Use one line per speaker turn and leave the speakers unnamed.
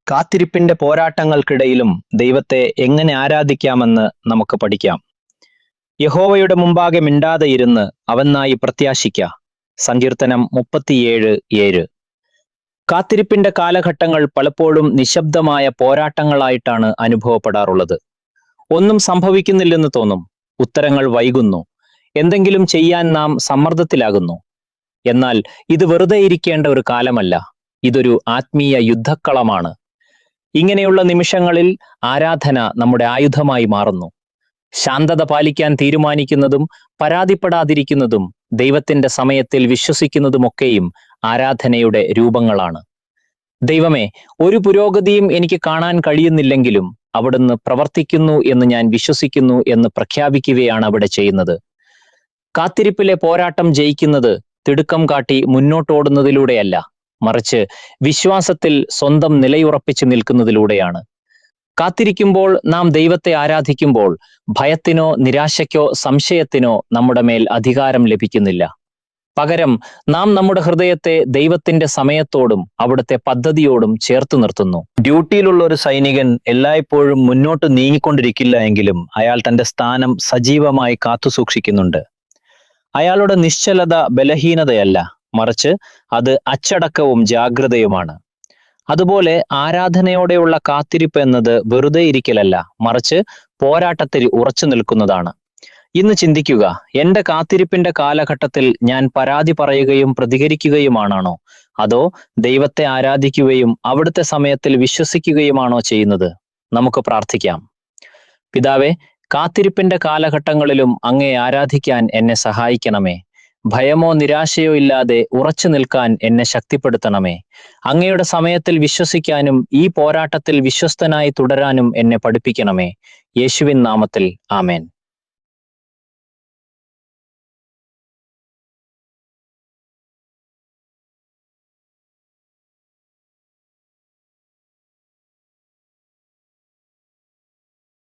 കാത്തിരിപ്പിന്റെ പോരാട്ടങ്ങൾക്കിടയിലും ദൈവത്തെ എങ്ങനെ ആരാധിക്കാമെന്ന് നമുക്ക് പഠിക്കാം. യഹോവയുടെ മുമ്പാകെ മിണ്ടാതെ ഇരുന്ന് അവനായി പ്രത്യാശിക്ക. സങ്കീർത്തനം 37:7. കാത്തിരിപ്പിന്റെ കാലഘട്ടങ്ങൾ പലപ്പോഴും നിശബ്ദമായ പോരാട്ടങ്ങളായിട്ടാണ് അനുഭവപ്പെടാറുള്ളത്. ഒന്നും സംഭവിക്കുന്നില്ലെന്ന് തോന്നും, ഉത്തരങ്ങൾ വൈകുന്നു, എന്തെങ്കിലും ചെയ്യാൻ നാം സമ്മർദ്ദത്തിലാകുന്നു. എന്നാൽ ഇത് വെറുതെ ഇരിക്കേണ്ട ഒരു കാലമല്ല, ഇതൊരു ആത്മീയ യുദ്ധക്കളമാണ്. ഇങ്ങനെയുള്ള നിമിഷങ്ങളിൽ ആരാധന നമ്മുടെ ആയുധമായി മാറുന്നു. ശാന്തത പാലിക്കാൻ തീരുമാനിക്കുന്നതും പരാതിപ്പെടാതിരിക്കുന്നതും ദൈവത്തിന്റെ സമയത്തിൽ വിശ്വസിക്കുന്നതുമൊക്കെയും ആരാധനയുടെ രൂപങ്ങളാണ്. ദൈവമേ, ഒരു പുരോഗതിയും എനിക്ക് കാണാൻ കഴിയുന്നില്ലെങ്കിലും അവിടുന്ന് പ്രവർത്തിക്കുന്നു എന്ന് ഞാൻ വിശ്വസിക്കുന്നു എന്ന് പ്രഖ്യാപിക്കുകയാണ് അവിടെ ചെയ്യുന്നത്. കാത്തിരിപ്പിലെ പോരാട്ടം ജയിക്കുന്നത് തിടുക്കം കാട്ടി മുന്നോട്ടോടുന്നതിലൂടെയല്ല, മറിച്ച് വിശ്വാസത്തിൽ സ്വന്തം നിലയുറപ്പിച്ച് നിൽക്കുന്നതിലൂടെയാണ്. കാത്തിരിക്കുമ്പോൾ നാം ദൈവത്തെ ആരാധിക്കുമ്പോൾ ഭയത്തിനോ നിരാശയ്ക്കോ സംശയത്തിനോ നമ്മുടെ മേൽ അധികാരം ലഭിക്കുന്നില്ല. പകരം നാം നമ്മുടെ ഹൃദയത്തെ ദൈവത്തിന്റെ സമയത്തോടും അവിടുത്തെ പദ്ധതിയോടും ചേർത്ത് നിർത്തുന്നു. ഡ്യൂട്ടിയിലുള്ള ഒരു സൈനികൻ എല്ലായ്പ്പോഴും മുന്നോട്ട് നീങ്ങിക്കൊണ്ടിരിക്കില്ല എങ്കിലും അയാൾ തന്റെ സ്ഥാനം സജീവമായി കാത്തുസൂക്ഷിക്കുന്നുണ്ട്. അയാളുടെ നിശ്ചലത ബലഹീനതയല്ല, മറിച്ച് അത് അച്ചടക്കവും ജാഗ്രതയുമാണ്. അതുപോലെ ആരാധനയോടെയുള്ള കാത്തിരിപ്പ് എന്നത് വെറുതെ ഇരിക്കലല്ല, മറിച്ച് പോരാട്ടത്തിൽ ഉറച്ചു നിൽക്കുന്നതാണ്. ഇന്ന് ചിന്തിക്കുക, എന്റെ കാത്തിരിപ്പിന്റെ കാലഘട്ടത്തിൽ ഞാൻ പരാതി പറയുകയും പ്രതികരിക്കുകയുമാണോ, അതോ ദൈവത്തെ ആരാധിക്കുകയും അവിടുത്തെ സമയത്തിൽ വിശ്വസിക്കുകയുമാണോ ചെയ്യുന്നത്? നമുക്ക് പ്രാർത്ഥിക്കാം. പിതാവേ, കാത്തിരിപ്പിന്റെ കാലഘട്ടങ്ങളിലും അങ്ങേ ആരാധിക്കാൻ എന്നെ സഹായിക്കണമേ. ഭയമോ നിരാശയോ ഇല്ലാതെ ഉറച്ചു നിൽക്കാൻ എന്നെ ശക്തിപ്പെടുത്തണമേ. അങ്ങയുടെ സമയത്തിൽ വിശ്വസിക്കാനും ഈ പോരാട്ടത്തിൽ വിശ്വസ്തനായി തുടരാനും എന്നെ പഠിപ്പിക്കണമേ. യേശുവിൻ നാമത്തിൽ ആമേൻ.